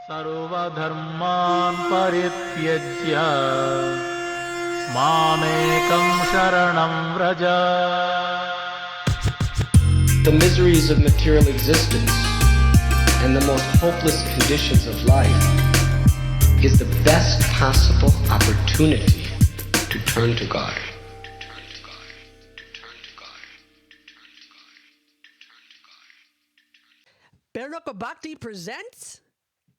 सर्वधर्मान् परित्यज्य मामेकं शरणं Vraj. The miseries of material existence and the most hopeless conditions of life is the best possible opportunity to turn to God. Barerupa Bhakti presents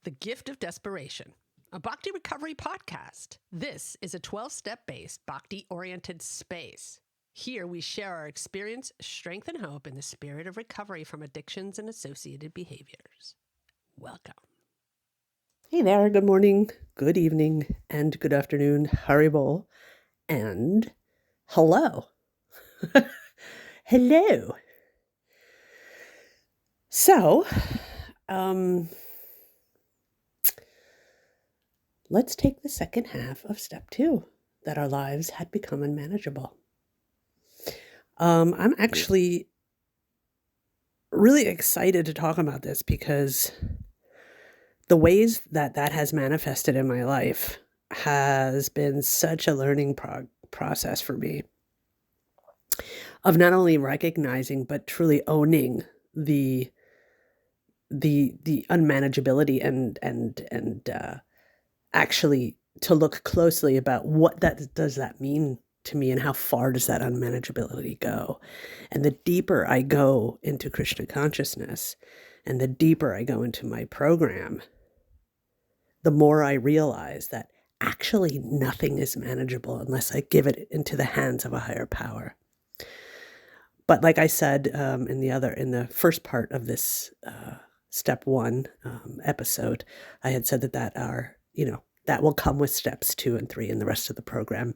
The Gift of Desperation, a Bhakti recovery podcast. This is a 12-step based Bhakti-oriented space. Here we share our experience, strength, and hope in the spirit of recovery from addictions and associated behaviors. Welcome. Hey there, good morning, good evening, and good afternoon, Haribol, and hello. Hello. So, let's take the second half of step 2, that our lives had become unmanageable. I'm actually really excited to talk about this because the ways that has manifested in my life has been such a learning process for me of not only recognizing but truly owning the unmanageability and actually to look closely about what does that mean to me and how far does that unmanageability go. And the deeper I go into Krishna consciousness and the deeper I go into my program, the more I realize that actually nothing is manageable unless I give it into the hands of a higher power. But like I said in the first part of this step 1 episode, I had said that will come with steps 2 and 3 in the rest of the program.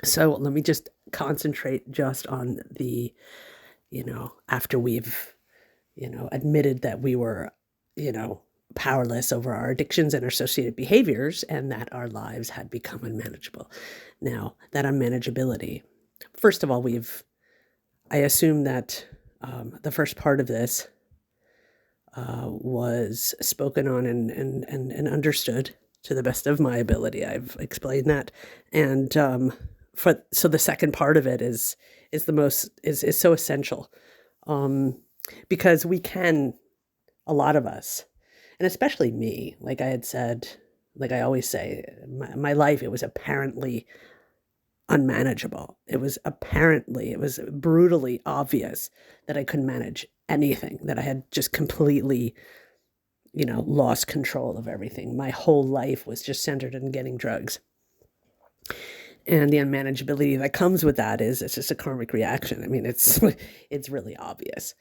So let me just concentrate just on the, after we've, admitted that we were, powerless over our addictions and our associated behaviors and that our lives had become unmanageable. Now, that unmanageability, first of all, I assume that the first part of this was spoken on and understood to the best of my ability. I've explained that. And so the second part of it is so essential because we can, a lot of us, and especially me, like I had said, like I always say, my life, it was apparently unmanageable. It was brutally obvious that I couldn't manage anything, that I had just completely, lost control of everything. My whole life was just centered in getting drugs. And the unmanageability that comes with that it's just a karmic reaction. I mean, it's really obvious.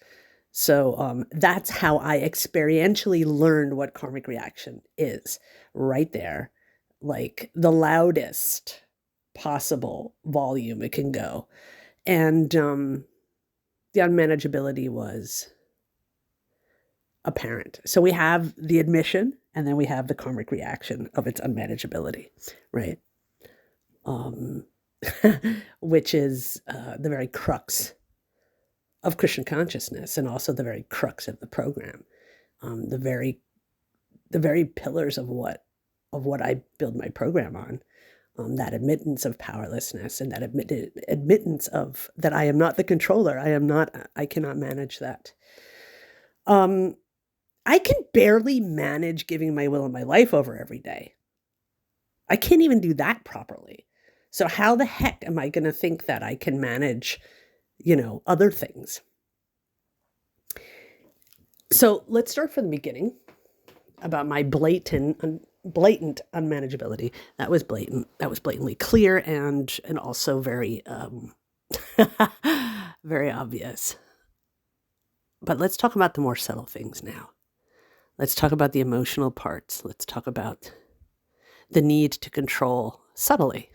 So that's how I experientially learned what karmic reaction is, right there, like the loudest possible volume it can go. And the unmanageability was apparent. So we have the admission and then we have the karmic reaction of its unmanageability, right? Which is the very crux of Krishna consciousness and also the very crux of the program. The very pillars of what I build my program on. That admittance of powerlessness and that admittance of that I am not the controller. I cannot manage that. I can barely manage giving my will and my life over every day. I can't even do that properly. So how the heck am I going to think that I can manage, other things? So let's start from the beginning about my blatant unmanageability. That was blatant. That was blatantly clear and also very, very obvious. But let's talk about the more subtle things now. Let's talk about the emotional parts. Let's talk about the need to control subtly.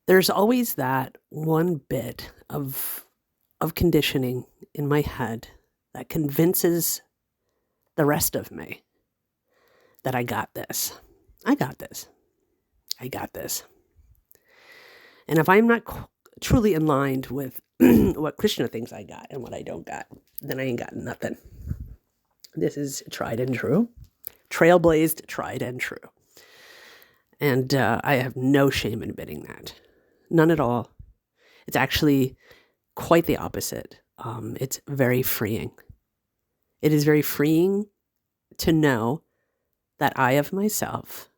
There's always that one bit of conditioning in my head that convinces the rest of me that I got this. I got this. I got this. And if I'm not truly aligned with what Krishna thinks I got and what I don't got, then I ain't got nothing. This is tried and true, trailblazed, tried and true. And I have no shame in admitting that. None at all. It's actually quite the opposite. It's very freeing. It is very freeing to know that I of myself,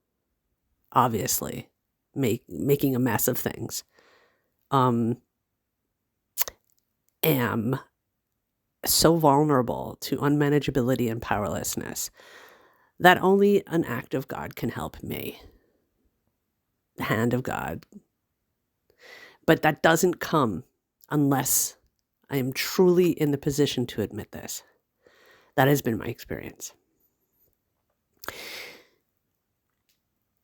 obviously, making a mess of things, am so vulnerable to unmanageability and powerlessness that only an act of God can help me. The hand of God. But that doesn't come unless I am truly in the position to admit this. That has been my experience.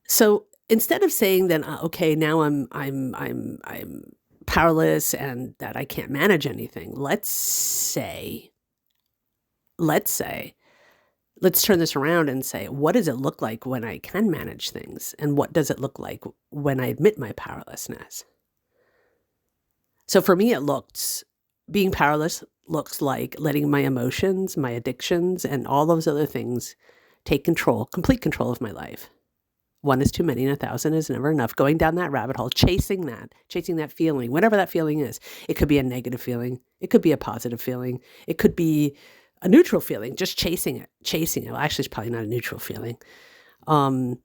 So instead of saying then, okay, now I'm powerless and that I can't manage anything, let's turn this around and say, what does it look like when I can manage things? And what does it look like when I admit my powerlessness? So for me, being powerless looks like letting my emotions, my addictions, and all those other things take complete control of my life. One is too many and 1,000 is never enough. Going down that rabbit hole, chasing that feeling, whatever that feeling is. It could be a negative feeling. It could be a positive feeling. It could be a neutral feeling, just chasing it. Well, actually, it's probably not a neutral feeling. But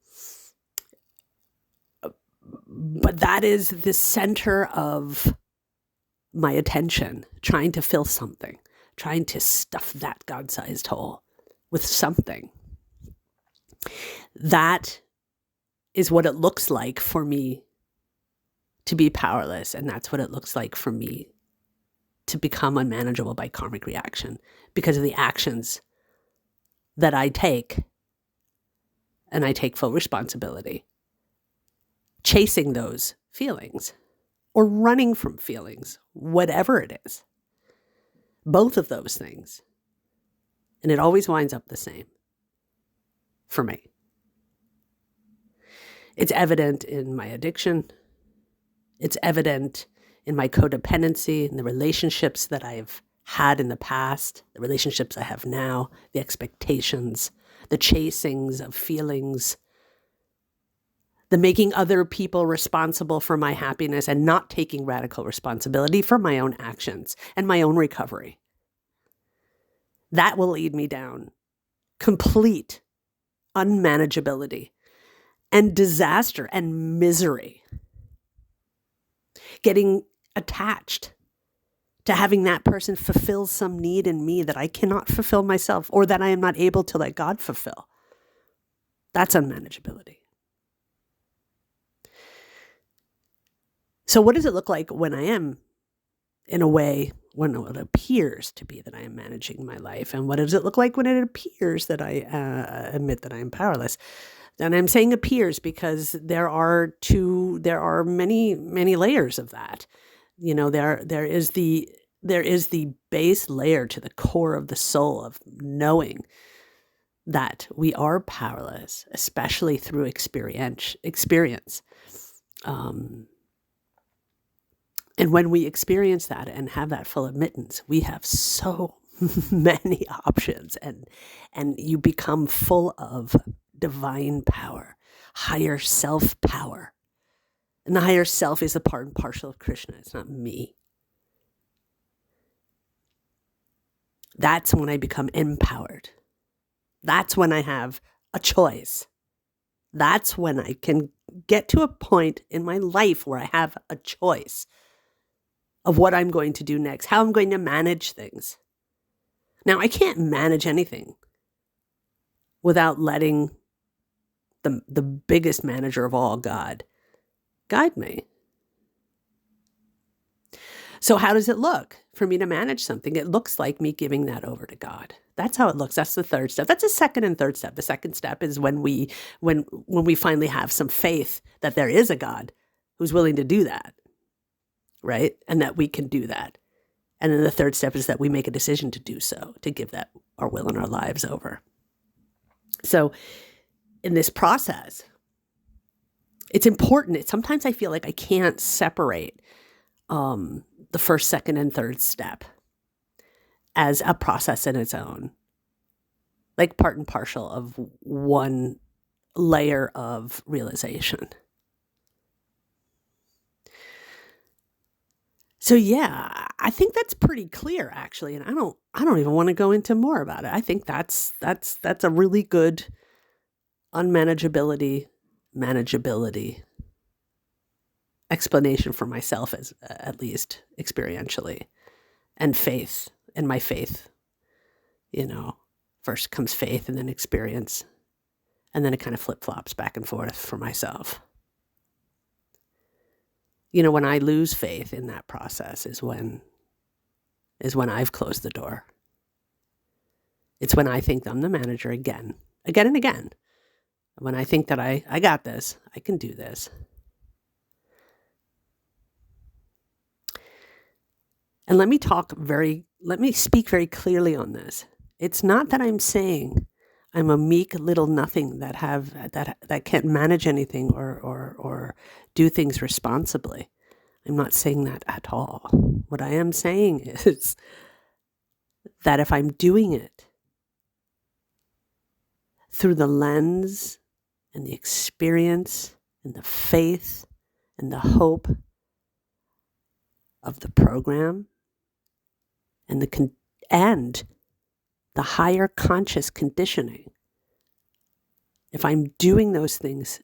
that is the center of my attention, trying to fill something, trying to stuff that God-sized hole with something. That is what it looks like for me to be powerless. And that's what it looks like for me to become unmanageable by karmic reaction because of the actions that I take. And I take full responsibility. Chasing those feelings or running from feelings, whatever it is. Both of those things. And it always winds up the same for me. It's evident in my addiction. It's evident in my codependency, in the relationships that I've had in the past, the relationships I have now, the expectations, the chasings of feelings, the making other people responsible for my happiness and not taking radical responsibility for my own actions and my own recovery. That will lead me down complete unmanageability and disaster and misery. Getting attached to having that person fulfill some need in me that I cannot fulfill myself or that I am not able to let God fulfill. That's unmanageability. So what does it look like when I am, in a way, when it appears to be that I am managing my life? And what does it look like when it appears that I admit that I am powerless? And I'm saying appears because there are many, many layers of that. You know, there is the base layer to the core of the soul of knowing that we are powerless, especially through experience. And when we experience that and have that full admittance, we have so many options and you become full of divine power, higher self power. And the higher self is the part and parcel of Krishna. It's not me. That's when I become empowered. That's when I have a choice. That's when I can get to a point in my life where I have a choice of what I'm going to do next, how I'm going to manage things. Now, I can't manage anything without letting the biggest manager of all, God, guide me. So how does it look for me to manage something? It looks like me giving that over to God. That's how it looks. That's the third step. That's the second and third step. The second step is when we finally have some faith that there is a God who's willing to do that, right? And that we can do that. And then the third step is that we make a decision to do so, to give that our will and our lives over. So in this process, it's important. Sometimes I feel like I can't separate the first, second, and third step as a process in its own, like part and parcel of one layer of realization. So yeah, I think that's pretty clear actually, and I don't even want to go into more about it. I think that's a really good unmanageability, manageability explanation for myself, as at least experientially, and faith, and my faith. First comes faith and then experience, and then it kind of flip-flops back and forth for myself. When I lose faith in that process is when I've closed the door. It's when I think I'm the manager again and again. When I think that I got this, I can do this. And let me speak very clearly on this. It's not that I'm saying I'm a meek little nothing that can't manage anything or do things responsibly. I'm not saying that at all. What I am saying is that if I'm doing it through the lens and the experience and the faith and the hope of the program and the higher conscious conditioning, if I'm doing those things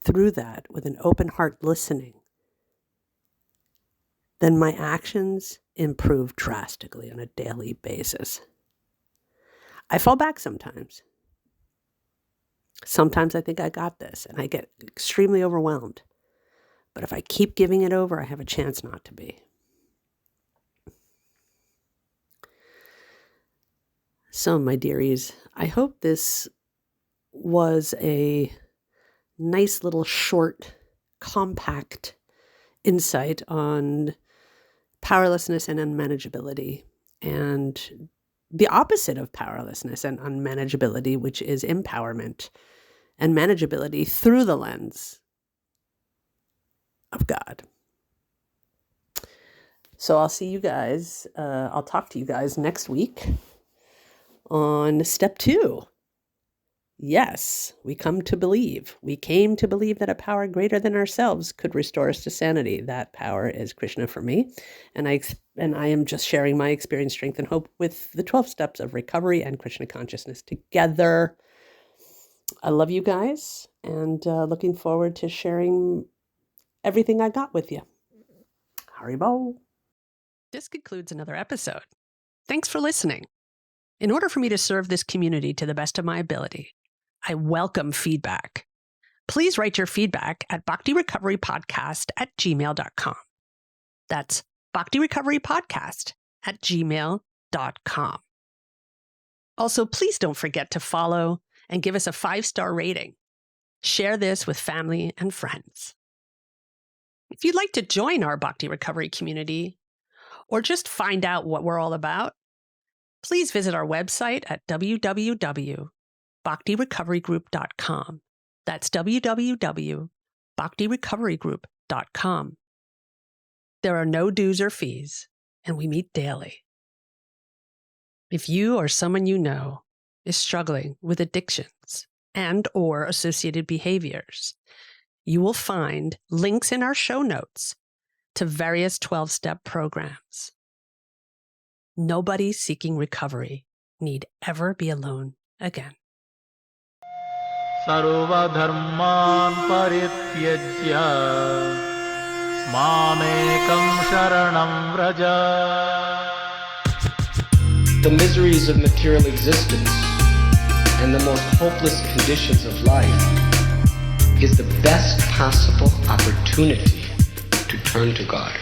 through that with an open heart listening, then my actions improve drastically on a daily basis. I fall back sometimes. Sometimes I think I got this and I get extremely overwhelmed. But if I keep giving it over, I have a chance not to be. So, my dearies, I hope this was a nice little short, compact insight on powerlessness and unmanageability, and the opposite of powerlessness and unmanageability, which is empowerment and manageability through the lens of God. So I'll see you guys, I'll talk to you guys next week on step 2. Yes, we came to believe that a power greater than ourselves could restore us to sanity. That power is Krishna for me. And I am just sharing my experience, strength, and hope with the 12 steps of recovery and Krishna consciousness together. I love you guys, and looking forward to sharing everything I got with you. Haribo. This concludes another episode. Thanks for listening. In order for me to serve this community to the best of my ability, I welcome feedback. Please write your feedback at bhaktirecoverypodcast@gmail.com. That's bhaktirecoverypodcast@gmail.com. Also, please don't forget to follow and give us a 5-star rating. Share this with family and friends. If you'd like to join our Bhakti Recovery community or just find out what we're all about, please visit our website at www.bhaktirecoverygroup.com. That's www.bhaktirecoverygroup.com. There are no dues or fees, and we meet daily. If you or someone you know is struggling with addictions and/or associated behaviors, you will find links in our show notes to various 12-step programs. Nobody seeking recovery need ever be alone again. सर्वधर्मान् परित्यज्य मामेकं शरणं Vraj. The miseries of material existence and the most hopeless conditions of life is the best possible opportunity to turn to God.